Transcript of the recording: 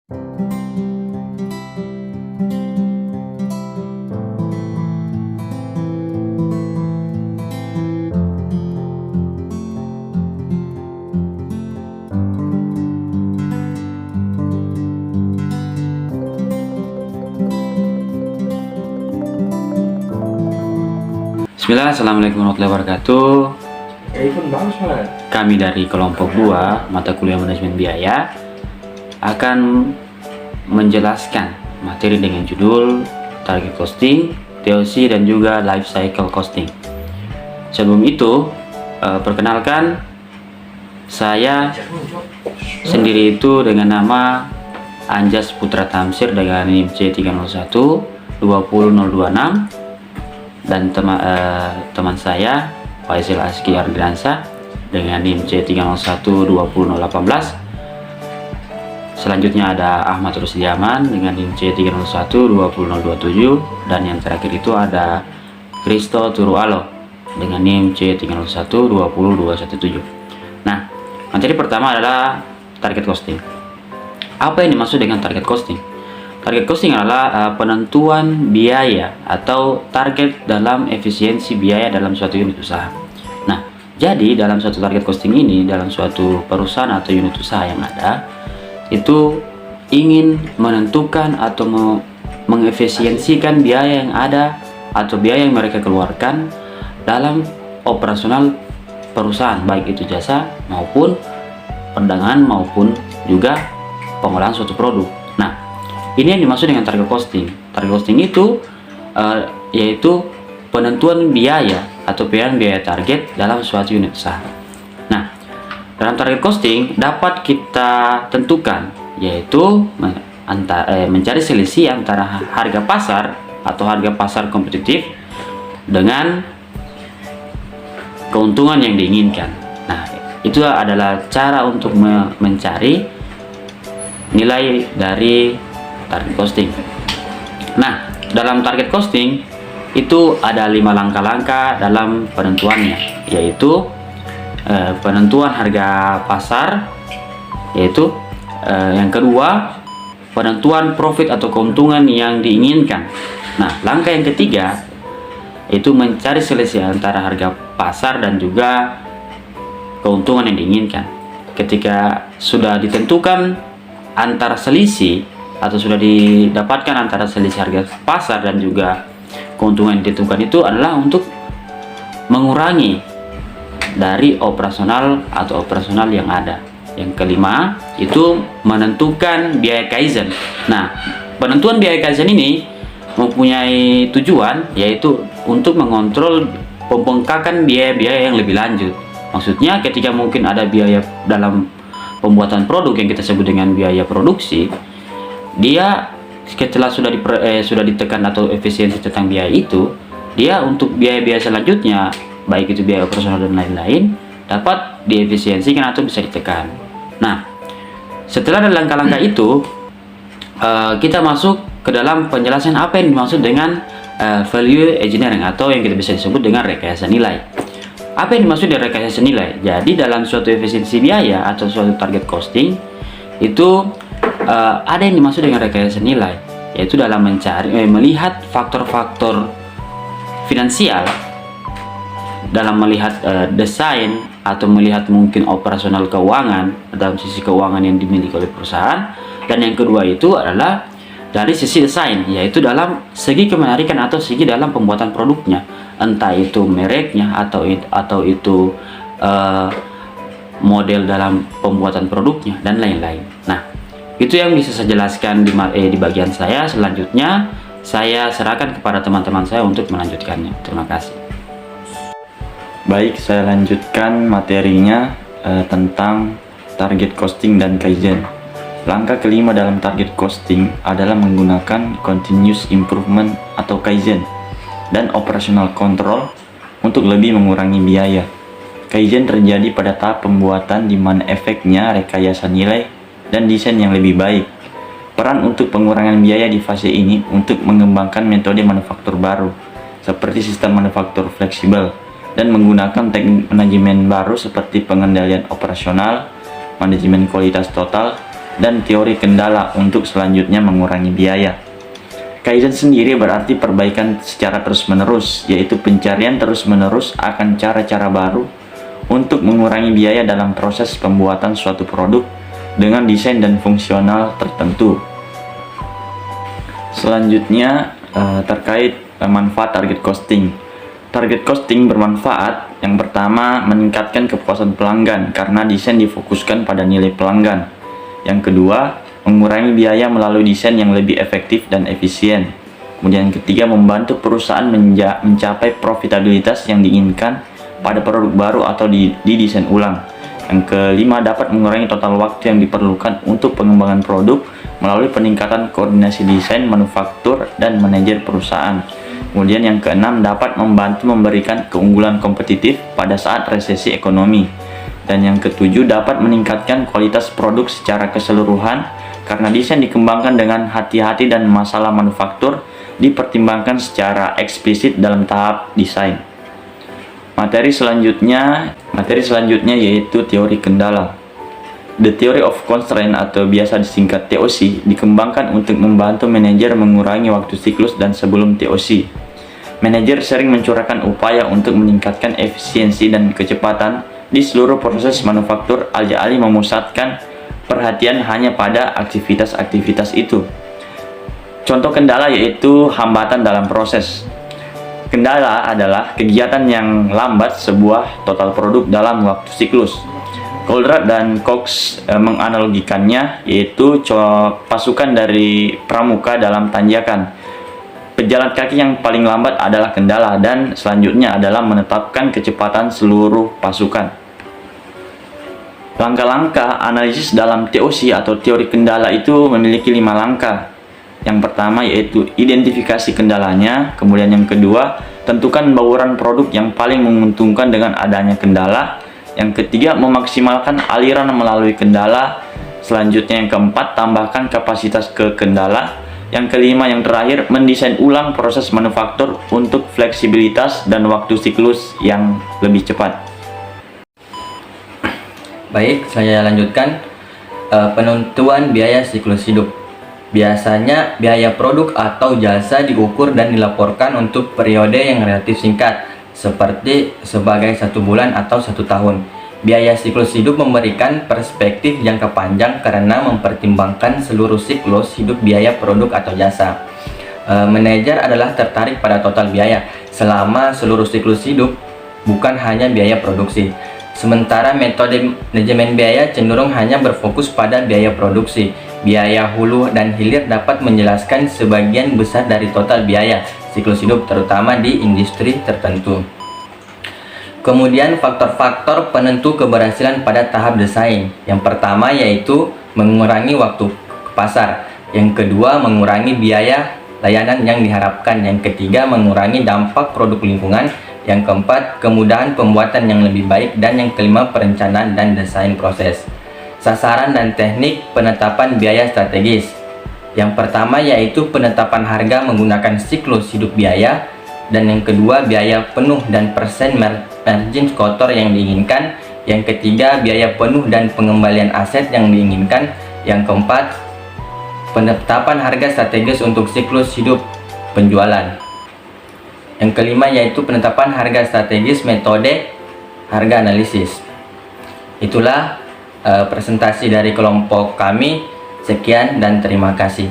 Bismillah, assalamualaikum warahmatullahi wabarakatuh. Kami dari kelompok 2 mata kuliah manajemen biaya akan menjelaskan materi dengan judul target costing, TOC, dan juga life cycle costing. Sebelum itu, perkenalkan, saya sendiri itu dengan nama Anjas Putra Tamsir dengan NIM C301 20026, dan teman saya Faisal Aski Ardiansa dengan NIM C301 20018. Selanjutnya ada Ahmad Rusliaman dengan NIM C301 20027, dan yang terakhir itu ada Kristo Turualo dengan NIM C301 20217. Nah, materi pertama adalah target costing. Apa yang dimaksud dengan target costing? Target costing adalah penentuan biaya atau target dalam efisiensi biaya dalam suatu unit usaha. Nah, jadi dalam suatu target costing ini, dalam suatu perusahaan atau unit usaha yang ada, itu ingin menentukan atau mengefisiensikan biaya yang ada atau biaya yang mereka keluarkan dalam operasional perusahaan, baik itu jasa maupun perdagangan maupun juga pengolahan suatu produk. Nah, ini yang dimaksud dengan target costing. Target costing itu yaitu penentuan biaya atau biaya target dalam suatu unit usaha. Nah, dalam target costing dapat kita tentukan yaitu mencari selisih antara harga pasar atau harga pasar kompetitif dengan keuntungan yang diinginkan. Nah, itu adalah cara untuk mencari nilai dari target costing. Nah, dalam target costing itu ada 5 langkah-langkah dalam penentuannya, yaitu penentuan harga pasar, yaitu yang kedua penentuan profit atau keuntungan yang diinginkan. Nah, langkah yang ketiga itu mencari selisih antara harga pasar dan juga keuntungan yang diinginkan. Ketika sudah ditentukan antara selisih atau sudah didapatkan antara selisih harga pasar dan juga keuntungan yang ditentukan, itu adalah untuk mengurangi dari operasional atau operasional yang ada. Yang kelima itu menentukan biaya kaizen. Nah, penentuan biaya kaizen ini mempunyai tujuan yaitu untuk mengontrol pembengkakan biaya-biaya yang lebih lanjut. Maksudnya ketika mungkin ada biaya dalam pembuatan produk yang kita sebut dengan biaya produksi, dia setelah sudah ditekan atau efisiensi tentang biaya itu, dia untuk biaya-biaya selanjutnya, baik itu biaya operasional dan lain-lain, dapat diefisiensikan atau bisa ditekan. Nah, setelah ada langkah-langkah itu, kita masuk ke dalam penjelasan apa yang dimaksud dengan value engineering atau yang kita bisa disebut dengan rekayasa nilai. Apa yang dimaksud dari rekayasa nilai? Jadi dalam suatu efisiensi biaya atau suatu target costing itu ada yang dimaksud dengan rekayasa nilai, yaitu dalam melihat faktor-faktor finansial, dalam melihat desain atau melihat mungkin operasional keuangan dalam sisi keuangan yang dimiliki oleh perusahaan. Dan yang kedua itu adalah dari sisi desain, yaitu dalam segi kemenarikan atau segi dalam pembuatan produknya, entah itu mereknya atau itu model dalam pembuatan produknya dan lain-lain. Nah, itu yang bisa saya jelaskan di bagian saya. Selanjutnya saya serahkan kepada teman-teman saya untuk melanjutkannya. Terima kasih. Baik, saya lanjutkan materinya tentang target costing dan kaizen. Langkah kelima dalam target costing adalah menggunakan continuous improvement atau kaizen dan operational control untuk lebih mengurangi biaya. Kaizen terjadi pada tahap pembuatan di mana efeknya rekayasa nilai dan desain yang lebih baik. Peran untuk pengurangan biaya di fase ini untuk mengembangkan metode manufaktur baru seperti sistem manufaktur fleksibel dan menggunakan teknik manajemen baru seperti pengendalian operasional, manajemen kualitas total, dan teori kendala untuk selanjutnya mengurangi biaya. Kaizen sendiri berarti perbaikan secara terus-menerus, yaitu pencarian terus-menerus akan cara-cara baru untuk mengurangi biaya dalam proses pembuatan suatu produk dengan desain dan fungsional tertentu. Selanjutnya terkait manfaat target costing. Target costing bermanfaat. Yang pertama, meningkatkan kepuasan pelanggan karena desain difokuskan pada nilai pelanggan. Yang kedua, mengurangi biaya melalui desain yang lebih efektif dan efisien. Kemudian yang ketiga, membantu perusahaan mencapai profitabilitas yang diinginkan pada produk baru atau didesain ulang. Yang kelima, dapat mengurangi total waktu yang diperlukan untuk pengembangan produk melalui peningkatan koordinasi desain, manufaktur, dan manajer perusahaan. Kemudian yang keenam, dapat membantu memberikan keunggulan kompetitif pada saat resesi ekonomi. Dan yang ketujuh, dapat meningkatkan kualitas produk secara keseluruhan karena desain dikembangkan dengan hati-hati dan masalah manufaktur dipertimbangkan secara eksplisit dalam tahap desain. Materi selanjutnya yaitu teori kendala. The Theory of Constraint atau biasa disingkat TOC dikembangkan untuk membantu manajer mengurangi waktu siklus dan sebelum TOC. Manajer sering mencurahkan upaya untuk meningkatkan efisiensi dan kecepatan di seluruh proses manufaktur alih-alih memusatkan perhatian hanya pada aktivitas-aktivitas itu. Contoh kendala yaitu hambatan dalam proses. Kendala adalah kegiatan yang lambat sebuah total produk dalam waktu siklus. Goldratt dan Cox menganalogikannya yaitu pasukan dari pramuka dalam tanjakan. Pejalan kaki yang paling lambat adalah kendala dan selanjutnya adalah menetapkan kecepatan seluruh pasukan. Langkah-langkah analisis dalam TOC atau teori kendala itu memiliki 5 langkah. Yang pertama yaitu identifikasi kendalanya, kemudian yang kedua, tentukan bauran produk yang paling menguntungkan dengan adanya kendala. Yang ketiga, memaksimalkan aliran melalui kendala. Selanjutnya yang keempat, tambahkan kapasitas ke kendala. Yang kelima, yang terakhir, mendesain ulang proses manufaktur untuk fleksibilitas dan waktu siklus yang lebih cepat. Baik, saya lanjutkan. Penentuan biaya siklus hidup. Biasanya biaya produk atau jasa diukur dan dilaporkan untuk periode yang relatif singkat, seperti sebagai 1 bulan atau 1 tahun. Biaya siklus hidup memberikan perspektif jangka panjang karena mempertimbangkan seluruh siklus hidup biaya produk atau jasa. Manajer adalah tertarik pada total biaya selama seluruh siklus hidup, bukan hanya biaya produksi. Sementara metode manajemen biaya cenderung hanya berfokus pada biaya produksi. Biaya hulu dan hilir dapat menjelaskan sebagian besar dari total biaya siklus hidup, terutama di industri tertentu. Kemudian faktor-faktor penentu keberhasilan pada tahap desain. Yang pertama yaitu mengurangi waktu ke pasar. Yang kedua, mengurangi biaya layanan yang diharapkan. Yang ketiga, mengurangi dampak produk lingkungan. Yang keempat, kemudahan pembuatan yang lebih baik. Dan yang kelima, perencanaan dan desain proses. Sasaran dan teknik penetapan biaya strategis. Yang pertama yaitu penetapan harga menggunakan siklus hidup biaya. Dan yang kedua, biaya penuh dan persen margin kotor yang diinginkan. Yang ketiga, biaya penuh dan pengembalian aset yang diinginkan. Yang keempat, penetapan harga strategis untuk siklus hidup penjualan. Yang kelima yaitu penetapan harga strategis metode harga analisis. Itulah presentasi dari kelompok kami. Sekian dan terima kasih.